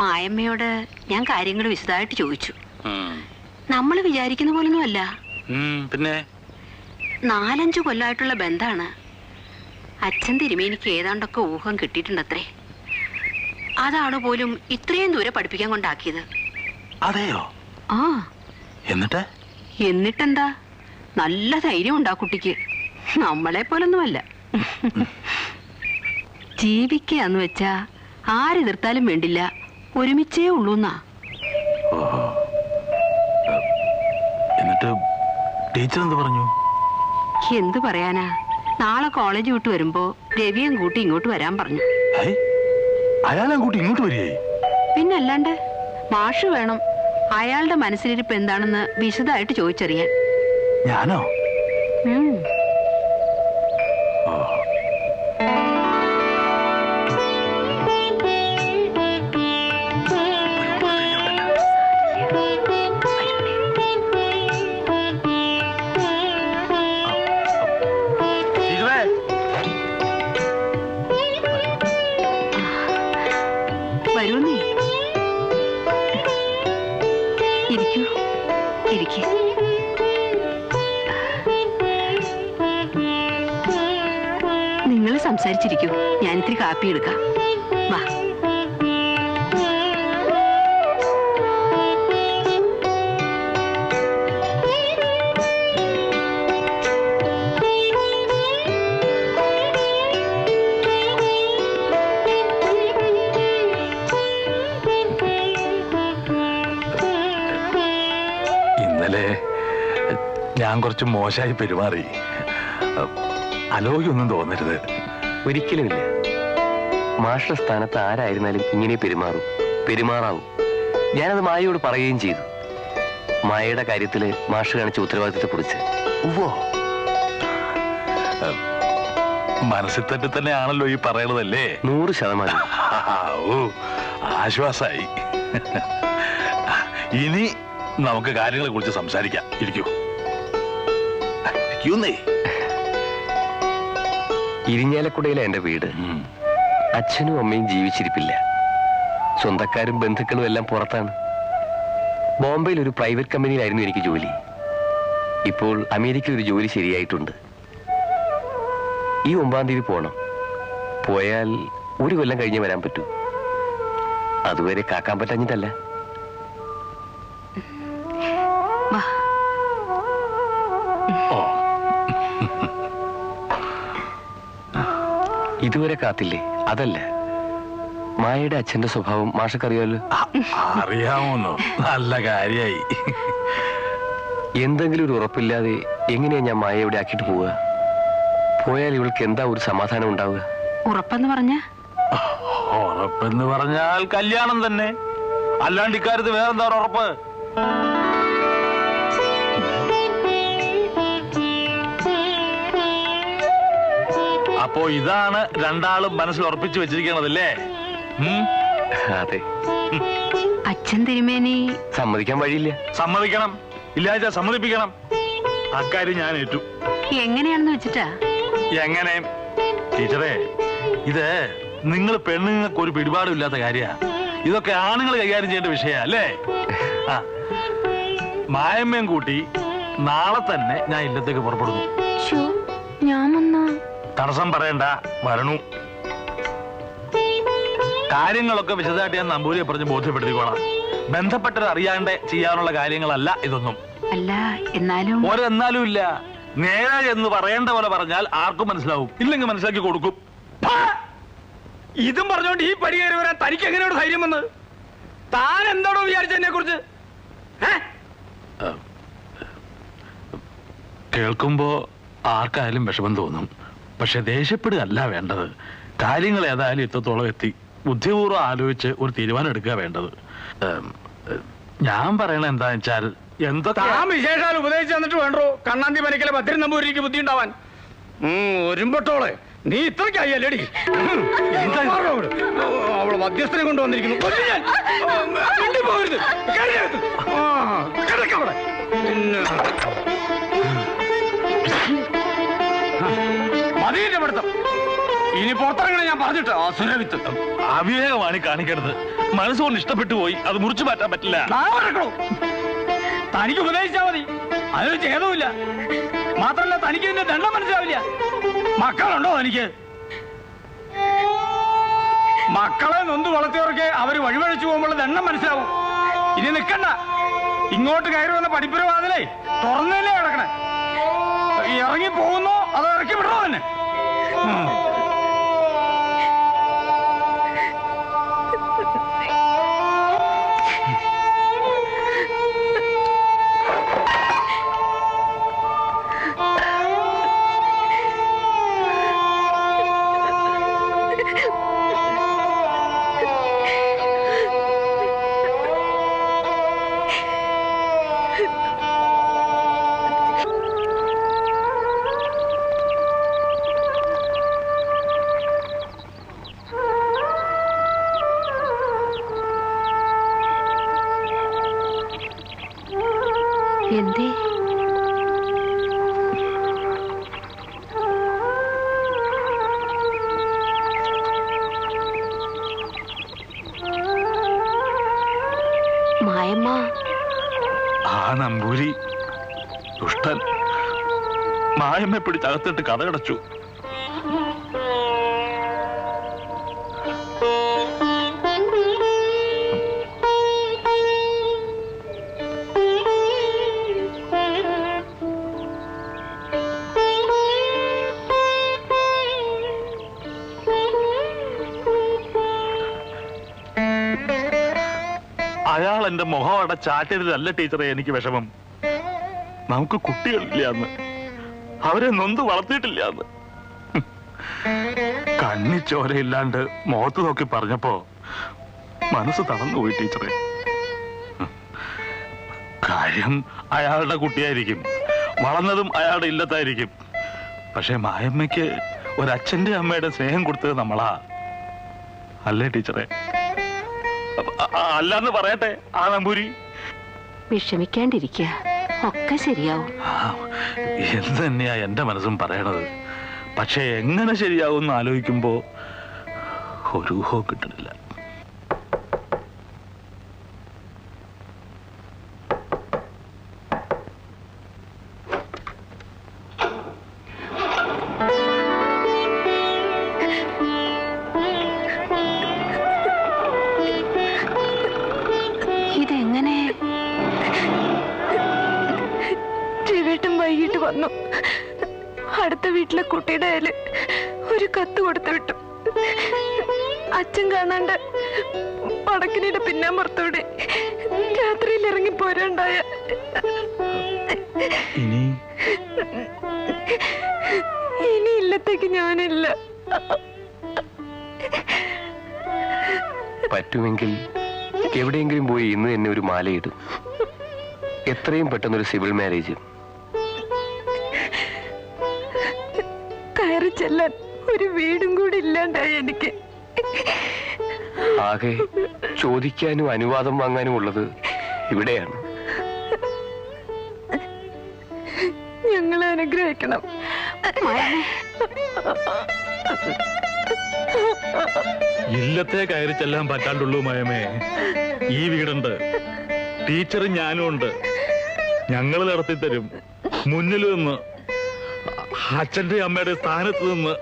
മായമ്മയോട് ഞാൻ കാര്യങ്ങൾ വിശദമായിട്ട് ചോദിച്ചു. നമ്മൾ വിചാരിക്കുന്ന പോലൊന്നും അല്ല. പിന്നെ 4-5 കൊല്ലമായിട്ടുള്ള ബന്ധാണ്. അച്ഛൻ തിരുമേനിക്ക് ഏതാണ്ടൊക്കെ ഊഹം കിട്ടിയിട്ടുണ്ടത്രേ. അതാണ് പോലും ഇത്രയും ദൂരെ പഠിപ്പിക്കാൻ കൊണ്ടാക്കിയത്. അതെയോ? ആ. എന്നിട്ടെന്താ? നല്ല ധൈര്യം ഉണ്ടാ കുട്ടിക്ക്. നമ്മളെ പോലൊന്നുമല്ല. ജീവിക്കാന്ന് വെച്ചാ ആരെതിർത്താലും വേണ്ടില്ല, ഒരുമിച്ചേ ഉള്ളൂന്നാ. എന്നിട്ട് ടീച്ചർ എന്ത് പറഞ്ഞു? എന്ത് പറയാനാ, നാളെ കോളേജ് വിട്ട് വരുമ്പോ രവിയും കൂട്ടി ഇങ്ങോട്ട് വരാൻ പറഞ്ഞു. അയാളെ കൂട്ടി ഇങ്ങോട്ട് വരികയെ? പിന്നല്ലാണ്ട്. മാഷ് വേണം അയാളുടെ മനസ്സിലിരിപ്പ് എന്താണെന്ന് വിശദമായിട്ട് ചോദിച്ചറിയാൻ. ഞാനോ? വരൂന്നേ, ഇരിക്കൂ, ഇരിക്കൂ. നിങ്ങൾ സംസാരിച്ചിരിക്കൂ, ഞാനിത്തിരി കാപ്പി എടുക്കാം. വാ. ഇന്നലെ ഞാൻ കുറച്ച് മോശമായി പെരുമാറി. അലോഗ്യൊന്നും തോന്നരുത്. ഒരിക്കലുമില്ല. മാഷ സ്ഥാനത്ത് ആരായിരുന്നാലും ഇങ്ങനെ പെരുമാറാവും. ഞാനത് മായയോട് പറയുകയും ചെയ്തു. മായയുടെ കാര്യത്തില് മാഷ് കാണിച്ച ഉത്തരവാദിത്തത്തെ കുറിച്ച്. മനസ്സിൽ തന്നെ തന്നെയാണല്ലോ ഈ പറയണതല്ലേ? 100%. ഓ, ആശ്വാസായി. ഇനി നമുക്ക് കാര്യങ്ങളെ കുറിച്ച് സംസാരിക്കാം. ഇരിക്കൂ. ഇരിഞ്ഞാലക്കുടയിലെ എന്റെ വീട്. അച്ഛനും അമ്മയും ജീവിച്ചിരിപ്പില്ല. സ്വന്തക്കാരും ബന്ധുക്കളും എല്ലാം പുറത്താണ്. ബോംബെയിൽ ഒരു പ്രൈവറ്റ് കമ്പനിയിലായിരുന്നു എനിക്ക് ജോലി. ഇപ്പോൾ അമേരിക്കയിൽ ഒരു ജോലി ശരിയായിട്ടുണ്ട്. ഈ 9-ാം തീയതി പോണം. പോയാൽ 1 കൊല്ലം കഴിഞ്ഞേ വരാൻ പറ്റൂ. അതുവരെ കാക്കാൻ പറ്റാഞ്ഞിട്ടല്ല. ഇതുവരെ കാത്തില്ലേ? അതല്ല, മായയുടെ അച്ഛന്റെ സ്വഭാവം മാഷക്കറിയാലോ. അറിയാമോന്നോ? നല്ല കാര്യായി. എന്തെങ്കിലും ഒരു ഉറപ്പില്ലാതെ എങ്ങനെയാ ഞാൻ മായ ഇവിടെ ആക്കിയിട്ട് പോവുക? പോയാൽ ഇവൾക്ക് എന്താ ഒരു സമാധാനം ഉണ്ടാവുക? ഉറപ്പെന്ന് പറഞ്ഞാൽ കല്യാണം തന്നെ. അല്ലാണ്ട് ഇക്കാര്യത്ത് വേറെന്താ ഉറപ്പ്? അപ്പോ ഇതാണ് രണ്ടാളും മനസ്സിൽ ഉറപ്പിച്ചു വെച്ചിരിക്കണതല്ലേ? അതെ. അച്ഛൻ തിരുമേനി സമ്മതിക്കാൻ വഴിയില്ല. സമ്മതിക്കണം, ഇല്ലാതെ സമ്മതിപ്പിക്കണം. അക്കാര്യം ഞാൻ ഏറ്റു. എങ്ങനെയാണെന്ന് വെച്ചിട്ടാ? എങ്ങനെ? ടീച്ചറേ, ഇത് നിങ്ങൾ പെണ്ണുങ്ങൾക്ക് ഒരു പിടിപാടും ഇല്ലാത്ത കാര്യ. ഇതൊക്കെ ആണുങ്ങൾ കൈകാര്യം ചെയ്യേണ്ട വിഷയ അല്ലേ? മായമ്മയും കൂട്ടി നാളെ തന്നെ ഞാൻ ഇല്ലത്തേക്ക് പുറപ്പെടുന്നു. ഞാൻ വന്നാ തടസ്സം പറയണ്ട, വരണു. കാര്യങ്ങളൊക്കെ വിശദമായിട്ട് ഞാൻ നമ്പൂരിയെ പറഞ്ഞ് ബോധ്യപ്പെടുത്തിക്കോളാം. ബന്ധപ്പെട്ടത് അറിയാണ്ട് ചെയ്യാനുള്ള കാര്യങ്ങളല്ല ഇതൊന്നും. അല്ല, എന്നാലും ഒരെന്നാലും ഇല്ല. നേരെ എന്ന് പറയേണ്ട പോലെ പറഞ്ഞാൽ ആർക്കും മനസ്സിലാവും. ഇല്ലെങ്കിൽ മനസ്സിലാക്കി കൊടുക്കും. ഇതും പറഞ്ഞോണ്ട് ഈ പടി കയറി വരാൻ തനിക്ക് എങ്ങനെയാണ് ധൈര്യം വന്നത്? താൻ എന്താണോ വിചാരിച്ചതിനെ കുറിച്ച്? കേൾക്കുമ്പോ ആർക്കായാലും വിഷമം തോന്നും. പക്ഷെ ദേഷ്യപ്പെടുകയല്ല വേണ്ടത്. കാര്യങ്ങൾ ഏതായാലും ഇത്രത്തോളം എത്തി. ബുദ്ധിപൂർവ്വം ആലോചിച്ച് ഒരു തീരുമാനം എടുക്കുക വേണ്ടത്. ഞാൻ പറയണ എന്താന്ന് വെച്ചാൽ, താൻ വിശേഷാൽ ഉപദേശിച്ചു തന്നിട്ട് വേണ്ടോ കണ്ണാന്തി മനക്കിലെ ഭദ്രൻ നമ്പൂരിക്ക് ബുദ്ധി ഉണ്ടാവാൻ? ഒരുമ്പട്ടോളെ, നീ ഇത്രയ്ക്കായില്ലേടി? അവള് മധ്യസ്ഥനെ കൊണ്ടുവന്നിരിക്കുന്നു. മതിയുടെ പഠിത്തം ഇനി പുറത്തിറങ്ങണ ഞാൻ പറഞ്ഞിട്ട്. അസുരവിത്ത് അവിവേകമാണ് കാണിക്കരുത്. മനസ്സുകൊണ്ട് ഇഷ്ടപ്പെട്ടു പോയി, അത് മുറിച്ചു മാറ്റാൻ പറ്റില്ല. തനിക്ക് ഉപദേശിച്ചാ മതി, അതിനൊരു ഛേദവുമില്ല. മാത്രമല്ല തനിക്ക് ഇതിന്റെ ദണ്ഡം മനസ്സിലാവില്ല. മക്കളുണ്ടോ തനിക്ക്? മക്കളെ നൊന്ത് വളർത്തിയവർക്ക് അവര് വഴിവഴിച്ചു പോകുമ്പോൾ ദണ്ഡം മനസ്സിലാവും. ഇനി നിൽക്കണ്ട, ഇങ്ങോട്ട് കയറി വന്ന പഠിപ്പുര വാതിലേ തുറന്നല്ലേ കിടക്കണേ. ഇറങ്ങി പോകുന്നോ അതോ ഇറക്കി വിടണോ തന്നെ? എന്തേ? മായമ്മ. ആ നമ്പൂരി ദുഷ്ടൻ മായമ്മ പിടിച്ചകത്തിട്ട് കഥകടച്ചു. അയാൾ എന്റെ മുഖം അടച്ചാറ്റിയതിലല്ല ടീച്ചറെ എനിക്ക് വിഷമം. നമുക്ക് കുട്ടികളില്ല എന്ന്, അവരെ നൊന്ത് വളർത്തിയിട്ടില്ല എന്ന്. കണ്ണിച്ചോരയില്ലാണ്ട് മുഖത്ത് നോക്കി പറഞ്ഞപ്പോ മനസ്സ് തളർന്നുപോയി ടീച്ചറെ. കാര്യം അയാളുടെ കുട്ടിയായിരിക്കും, വളർന്നതും അയാളുടെ ഇല്ലത്തായിരിക്കും. പക്ഷെ മായമ്മയ്ക്ക് ഒരച്ഛന്റെ അമ്മയുടെ സ്നേഹം കൊടുത്തത് നമ്മളാ, അല്ലേ ടീച്ചറെ? അല്ലാന്ന് പറയട്ടെ ആ നമ്പൂരി. വിഷമിക്കാണ്ടിരിക്കുക, ഒക്കെ ശരിയാവും. എന്ത് തന്നെയാ എന്റെ മനസ്സും പറയണത്. പക്ഷെ എങ്ങനെ ശരിയാവും എന്ന് ആലോചിക്കുമ്പോ ഒരു ഊഹവും കിട്ടണില്ല. ഇതെങ്ങനെ? രവേട്ടൻ വൈകിട്ട് വന്നു. അടുത്ത വീട്ടിലെ കുട്ടിയുടെ കയ്യില് ഒരു കത്ത് കൊടുത്തു വിട്ടു. അച്ഛൻ കാണാണ്ട് പടക്കിനിയുടെ പിന്നാമ്പുറത്തൂടെ രാത്രിയിൽ ഇറങ്ങി പോരാണ്ടായ. ഇനി ഇല്ലത്തേക്ക് ഞാനില്ല. പറ്റുമെങ്കിൽ എവിടെയെങ്കിലും പോയി ഇന്ന് തന്നെ ഒരു മാലയിടും. എത്രയും പെട്ടെന്നൊരു സിവിൽ മാരേജ്. കയറി ചെല്ലാൻ ഒരു വീടും കൂടി ഇല്ലാണ്ടായി എനിക്ക്. ആകെ ചോദിക്കാനും അനുവാദം വാങ്ങാനും ഉള്ളത് ഇവിടെയാണ്. ഞങ്ങളെ അനുഗ്രഹിക്കണം. ഇല്ലത്തെ കയറി ചെല്ലാൻ പറ്റാണ്ടുള്ളൂ മയമേ. ഈ വീടുണ്ട്, ടീച്ചറും ഞാനും ഉണ്ട്. ഞങ്ങൾ നടത്തി തരും. മുന്നിൽ നിന്ന്, അച്ഛന്റെ അമ്മയുടെ സ്ഥാനത്ത് നിന്ന്.